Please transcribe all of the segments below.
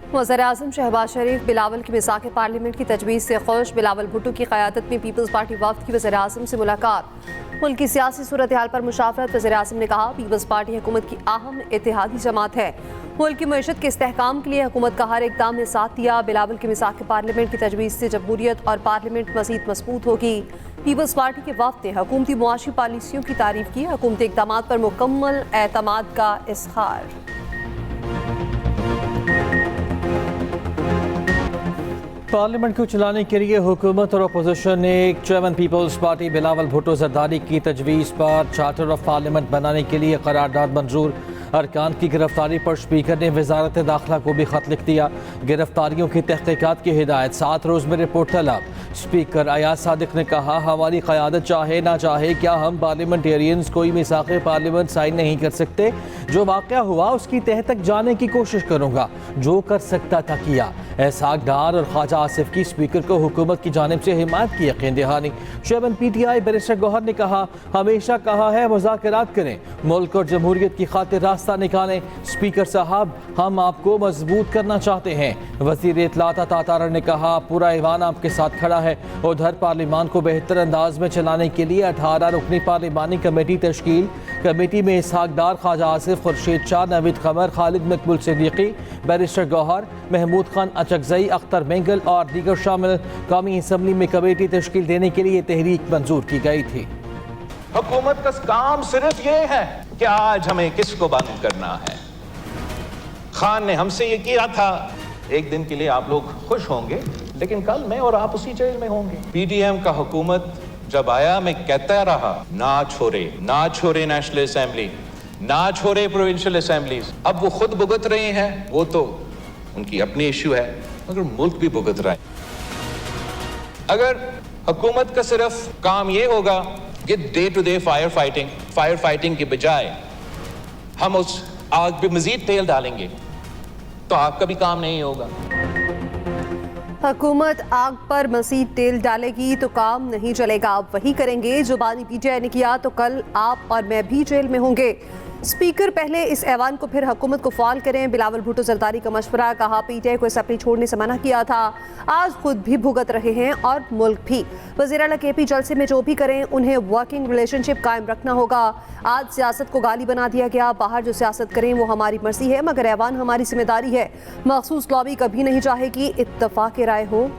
वज़ीर-ए-आज़म शहबाज शरीफ बिलावल की मिसाक़ पार्लियामेंट की तजवीज़ से खुश। बिलावल भुट्टो की क़यादत में पीपल्स पार्टी वफ़द की वज़ीर-ए-आज़म से मुलाकात। मुल्क की सियासी सूरत हाल पर मुशावरत। वज़ीर-ए-आज़म ने कहा, पीपल्स पार्टी हुकूमत की अहम इत्तेहादी जमात है। मुल्क की मईशत के इस्तेहकाम के लिए हुकूमत का हर इक़दाम ने साथ दिया। बिलावल की मिसाक़ पार्लियामेंट की तजवीज़ से जमहूरियत और पार्लियामेंट मज़ीद मजबूत होगी। पीपल्स पार्टी के वफ़द ने हुकूमती मुआशी पॉलिसियों की तारीफ़ की। हुकूमती इक़दामात पर मुकम्मल एतमाद का इज़हार। पार्लियामेंट को चलाने के लिए हुकूमत और अपोजिशन ने chairman Peoples Party Bilawal Bhutto Zardari की तजवीज़ पर चार्टर ऑफ पार्लियामेंट बनाने के लिए करारदाद मंजूर। अरकान की गिरफ्तारी पर स्पीकर ने वजारत दाखिला को भी खत लिख दिया। गिरफ्तारियों की तहकीकात की हिदायत, 7 रोज़ में रिपोर्ट तलब। स्पीकर अयाज सादिक ने कहा, हमारी क़यादत चाहे ना चाहे क्या हम पार्लियामेंटेरियंस कोई मिसाक़ पार्लियामेंट साइन नहीं कर सकते। जो वाक़या हुआ उसकी तह तक जाने की कोशिश करूँगा, जो कर सकता था किया। एहसाक डार और ख्वाजा आसिफ की स्पीकर को हुकूमत की जानिब से हिमायत की यकीन दहानी। चेयरमैन PTI बैरिस्टर गौहर ने कहा, हमेशा कहा है मुज़ाकरात करें, मुल्क और जमहूरियत की खातिर रास्ता निकालें। स्पीकर साहब, हम आपको मजबूत करना चाहते हैं। वज़ीर इत्तलात तातारा ने कहा, पूरा ईवान आपके साथ खड़ा है। उधर पार्लियामान को बेहतर अंदाज में चलाने के लिए 18 रुकनी पार्लिमानी कमेटी तश्कील। कमेटी में इसहाक डार, ख्वाजा आसिफ, खुर्शीद शाह, नवीद कमर, खालिद मकबूल सिद्दीकी, बैरिस्टर गौहर, महमूद खान अचकजई, अख्तर मेंगल और दीगर शामिल। कौमी असम्बली में कमेटी तश्कील देने के लिए तहरीक मंजूर की गई थी। हुकूमत का काम सिर्फ ये है कि आज हमें किसको बंद करना है। खान ने हमसे ये किया था, एक दिन के लिए आप लोग खुश होंगे, लेकिन कल मैं और आप उसी जेल में होंगे। PDM का हुकूमत जब आया, मैं कहता रहा, ना छोड़े नेशनल असेंबली, ना छोड़े प्रोविंशियल असेंबलीज। अब वो खुद भुगत रहे हैं, वो तो उनकी अपनी इश्यू है, मगर मुल्क भी भुगत रहा है। अगर हुकूमत का सिर्फ काम ये होगा कि day to day fire fighting के बजाय हम उस आग पे मजीद तेल डालेंगे, तो आग का भी काम नहीं होगा। हुकूमत आग पर मज़ीद तेल डालेगी तो काम नहीं चलेगा। आप वही करेंगे जो बानी PTI ने किया, तो कल आप और मैं भी जेल में होंगे। स्पीकर पहले इस ऐवान को फिर हुकूमत को फाल करें। बिलावल भुट्टो जरदारी का मशवरा। कहा, PTI को असम्बली छोड़ने से मना किया था, आज खुद भी भुगत रहे हैं और मुल्क भी। वज़ीर आला KP जलसे में जो भी करें, उन्हें वर्किंग रिलेशनशिप कायम रखना होगा। आज सियासत को गाली बना दिया गया, बाहर जो सियासत करें वो हमारी मर्जी है, मगर ऐवान हमारी जिम्मेदारी है। मखसूस लॉबी कभी नहीं चाहेगी इत्तफाक राय हो।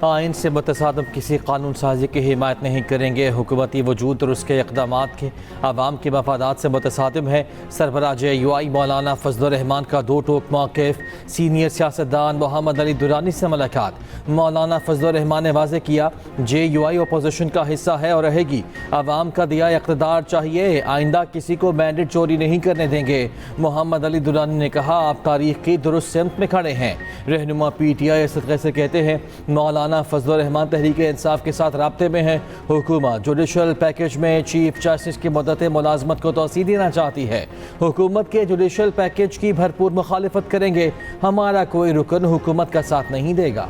आइन से मुतसादम किसी कानून साजी की हिमायत नहीं करेंगे। हुकूमती वजूद और उसके इक़दामात के आवाम के मफादात से मुतसादिम है। सरबराह JUI मौलाना फजलुर रहमान का दो टोक मौक़िफ़। सीनियर सियासतदान मोहम्मद अली दुरानी से मुलाकात। मौलाना फजलुर रहमान ने वाज़ेह किया, JUI अपोजिशन का हिस्सा है और रहेगी। आवाम का दिया इक़्तिदार चाहिए, आइंदा किसी को मैंडेट चोरी नहीं करने देंगे। मोहम्मद अली दुरानी ने कहा, आप तारीख़ की दुरुस्त सिमत में खड़े हैं। रहनुमा PTI सदक़े से कहते हैं, मौलाना फजलुर रहमान तहरीक इंसाफ के साथ राब्ते में है। हुकूमत जुडिशल पैकेज में चीफ जस्टिस की मुद्दत मुलाजमत को तोसी देना चाहती है। हुकूमत के जुडिशल पैकेज की भरपूर मुखालिफत करेंगे। हमारा कोई रुकन हुकूमत का साथ नहीं देगा।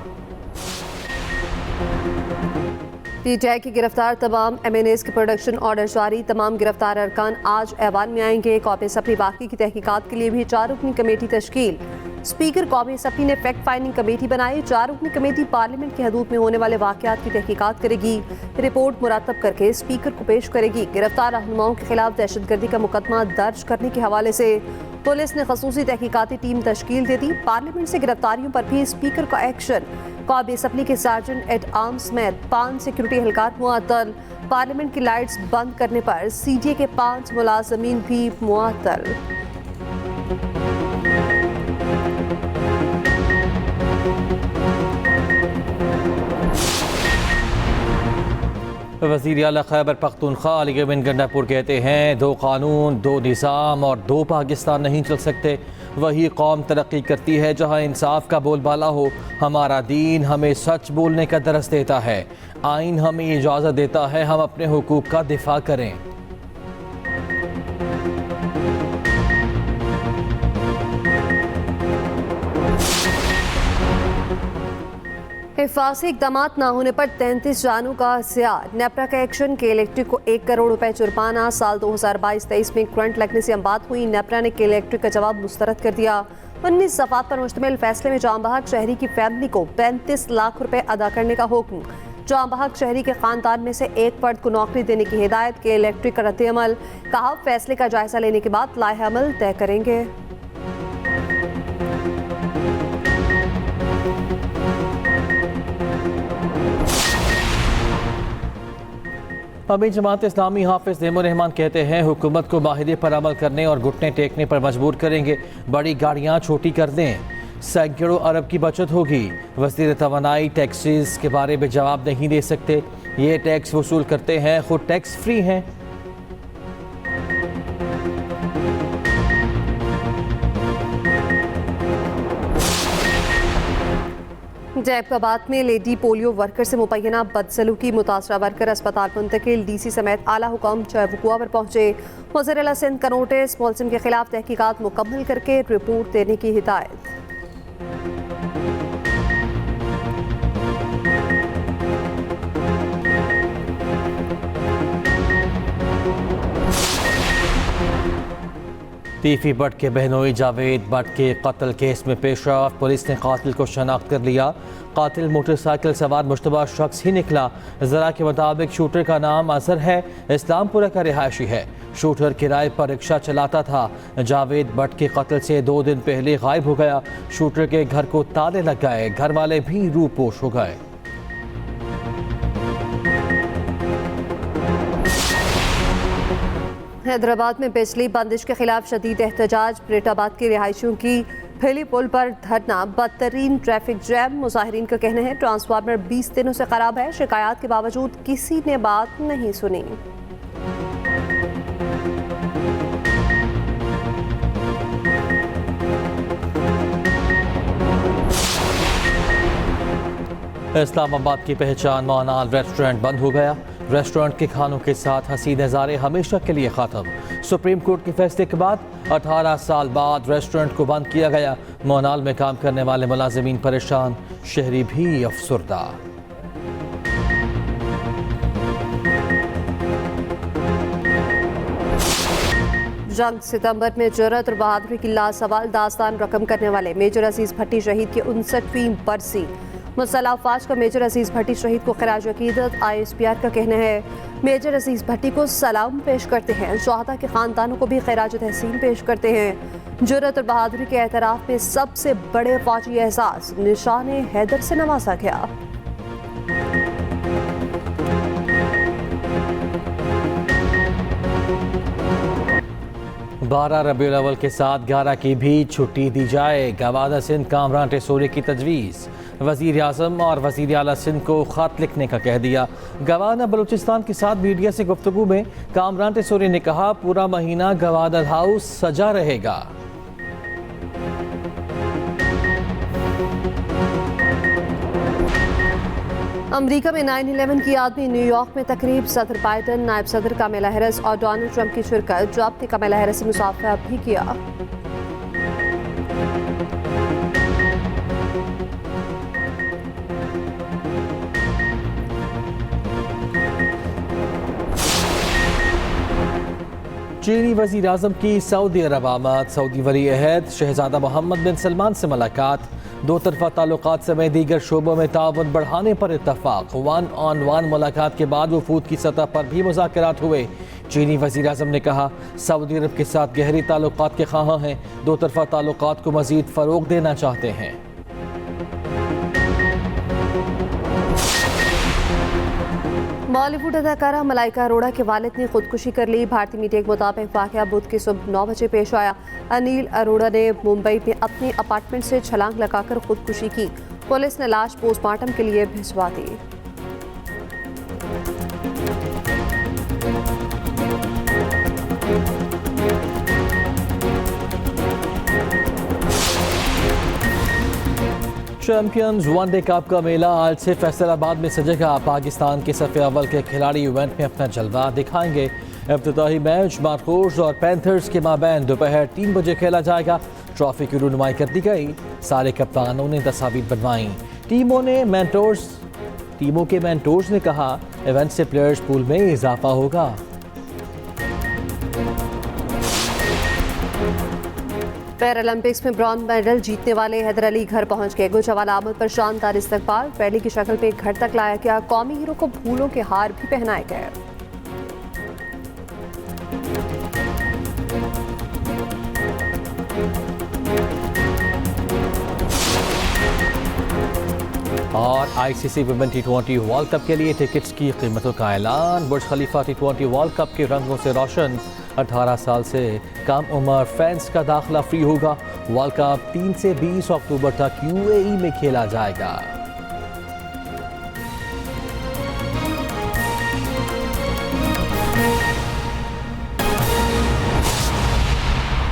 PTI की गिरफ्तार तमाम MNAs के प्रोडक्शन ऑर्डर जारी। तमाम गिरफ्तार अरकान आज ऐवान में आएंगे। कौमी असम्बली वाक़ई की तहकीकात के लिए भी 4 रुकनी कमेटी तश्कील। स्पीकर कौमी असम्बली ने फैक्ट फाइंडिंग कमेटी बनाई। 4 रुकनी कमेटी पार्लियामेंट की हदूद में होने वाले वाक़यात की तहकीकात करेगी। रिपोर्ट मुरतब करके स्पीकर को पेश करेगी। गिरफ्तार रहनुमाओं के खिलाफ दहशतगर्दी का मुकदमा दर्ज करने के हवाले से पुलिस ने खसूसी तहकीकाती टीम तश्कील दे दी। पार्लियामेंट से गिरफ्तारियों पर भी स्पीकर का एक्शन। कौमी असम्बली के सार्जेंट एट आर्म्स समेत 5 सिक्योरिटी एहलकार मुअत्तल। पार्लियामेंट की लाइट्स बंद करने पर CJ के 5 मुलाजमीन भी मुअत्तल। वज़ीर आला खैबर पख्तूनख्वा अली बिन गंडापुर कहते हैं, 2 कानून, 2 निज़ाम और 2 पाकिस्तान नहीं चल सकते। वही कौम तरक्की करती है जहाँ इंसाफ का बोलबाला हो। हमारा दीन हमें सच बोलने का दरस देता है। आइन हमें इजाज़त देता है हम अपने हुकूक का दिफा करें। हिफाजी इकदाम न होने पर 33 जानों का ज़िया। नेपरा का एक्शन के इलेक्ट्रिक को 1 करोड़ रुपए जुर्माना। साल 2022-23 में करंट लगने से बात हुई। नेपरा ने के इलेक्ट्रिक का जवाब मुस्तरद कर दिया। 19 दफात पर मुश्तमिल फैसले में जामबहाक शहरी की फैमिली को 35 लाख रुपए अदा करने का हुक्म। जामबहाक शहरी के खानदान में से एक फर्द को नौकरी देने की हिदायत। के इलेक्ट्रिक का रद्द-ए-अमल। कहा, फैसले का जायजा लेने के बाद लाहे-अमल तय करेंगे। अमीन जमात इस्लामी हाफिज नेमुर रहमान कहते हैं हुकूमत को माहिदे पर अमल करने और घुटने टेकने पर मजबूर करेंगे। बड़ी गाड़ियाँ छोटी कर दें, सैकड़ों अरब की बचत होगी। वज़ीर तवानाई टैक्सेस के बारे में जवाब नहीं दे सकते। ये टैक्स वसूल करते हैं, खुद टैक्स फ्री हैं। जैकबाबाद में लेडी पोलियो वर्कर से मुबैना बदसलूकी। मुतासरा वर्कर अस्पताल मुंतकिल। डीसी समेत आला हुकाम चौबुकुआ पर पहुंचे। वज़ीर आला सिंध का नोटिस। मुलजिम के खिलाफ तहकीकात मुकम्मल करके रिपोर्ट देने की हिदायत। तीफी भट्ट के बहनोई जावेद भट्ट के कत्ल केस में पेशरफ। पुलिस ने कातिल को शनाख्त कर लिया। कातिल मोटरसाइकिल सवार मुश्तबा शख्स ही निकला। जरा के मुताबिक शूटर का नाम अजहर है, इस्लामपुरा का रिहायशी है। शूटर किराए पर रिक्शा चलाता था। जावेद भट्ट के कत्ल से 2 दिन पहले गायब हो गया। शूटर के घर को ताले लग गए। घर वाले भी रूपोश हो गए। हैदराबाद में बिजली बंदिश के खिलाफ शदीद एहतजाज। ब्रिटाबाद की रिहायशियों की फेली पुल पर धरना। बदतरीन ट्रैफिक जैम। मुजाहिरीन का कहना है ट्रांसफार्मर 20 दिनों से खराब है। शिकायत के बावजूद किसी ने बात नहीं सुनी। इस्लामाबाद की पहचान मोनाल रेस्टोरेंट बंद हो गया। रेस्टोरेंट के खानों के साथ हंसी नज़ारे हमेशा के लिए ख़त्म। सुप्रीम कोर्ट के फैसले के बाद 18 साल बाद रेस्टोरेंट को बंद किया गया। मोनाल में काम करने वाले मुलाजिमीन परेशान, शहरी भी अफसरदा। जंग सितंबर में जुर्रत और बहादुरी की लासवाल दास्तान रकम करने वाले मेजर अजीज भट्टी शहीद की 59वीं बरसी। मुसल्लह अफवाज का मेजर अजीज भट्टी शहीद को खिराज अकीदत। ISPR का कहना है मेजर अजीज भट्टी को सलाम पेश करते हैं। शहादा के खानदानों को भी खिराज तहसीन पेश करते हैं। जुर्रत और बहादुरी के एतराफ़ में सबसे बड़े फौजी एहसास निशान हैदर से नवाजा गया। बारह रबीउल अव्वल के साथ 11 की भी छुट्टी दी जाए। गवादर सिंध कामरान टेसोरी की तजवीज़। वज़ीर आज़म और वज़ीर आला सिंध को ख़त लिखने का कह दिया। गवादर बलूचिस्तान के साथ मीडिया से गुफ्तगू में कामरान टेसोरी ने कहा पूरा महीना गवादर हाउस सजा रहेगा। अमेरिका में 9/11 की याद में न्यूयॉर्क में तकरीब। सदर बाइडन, नायब सदर कमला हैरिस और डोनाल्ड ट्रंप की शिरकत। ट्रंप ने कमला हैरिस से मुसाफा भी किया। चीनी वज़ीर आज़म की सऊदी अरब आमद। सऊदी वली अहद शहजादा मोहम्मद बिन सलमान से मुलाकात। 2 तरफ़ा ताल्लुकात समेत दीगर शोबों में ताउन बढ़ाने पर इत्तफ़ाक़। 1-on-1 मुलाकात के बाद वफूद की सतह पर भी मुज़ाकरात हुए। चीनी वज़ीर आज़म ने कहा सऊदी अरब के साथ गहरी ताल्लुकात के ख़्वाह हैं। 2 तरफ़ा ताल्लुकात को मज़ीद फ़रोग़ देना चाहते हैं। बॉलीवुड अदाकारा मलाइका अरोड़ा के वालिद ने खुदकुशी कर ली। भारतीय मीडिया के मुताबिक वाक़या बुध की सुबह 9 बजे पेश आया। अनिल अरोड़ा ने मुंबई में अपने अपार्टमेंट से छलांग लगाकर खुदकुशी की। पुलिस ने लाश पोस्टमार्टम के लिए भिजवा दी। चैंपियंस वनडे कप का मेला आज से फैसलाबाद में सजेगा। पाकिस्तान के सफ़े अव्वल के खिलाड़ी इवेंट में अपना जलवा दिखाएंगे। इब्तिदाई मैच मार्कोस और पैंथर्स के माबैन दोपहर 3 बजे खेला जाएगा। ट्रॉफी की रुनुमाई कर दी गई। सारे कप्तानों ने तस्वीर बनवाई। टीमों के मेंटोर्स ने कहा इवेंट से प्लेयर्स पूल में इजाफा होगा। पैरालंपिक्स में ब्रॉन्ज मेडल जीतने वाले हैदर अली घर पहुंच गए। गुजरावाला आमद पर शानदार इस्तकबाल, रैली की शक्ल पे घर तक लाया गया। कौमी हीरो को फूलों के हार भी पहनाए गए। और ICC women T20 world cup के लिए टिकट्स की कीमतों का ऐलान। बुर्ज खलीफा T20 वर्ल्ड कप के रंगों से रोशन, 18 साल से कम उम्र फैंस का दाखिला फ्री होगा। वर्ल्ड कप 3 से 20 अक्टूबर तक UAE में खेला जाएगा।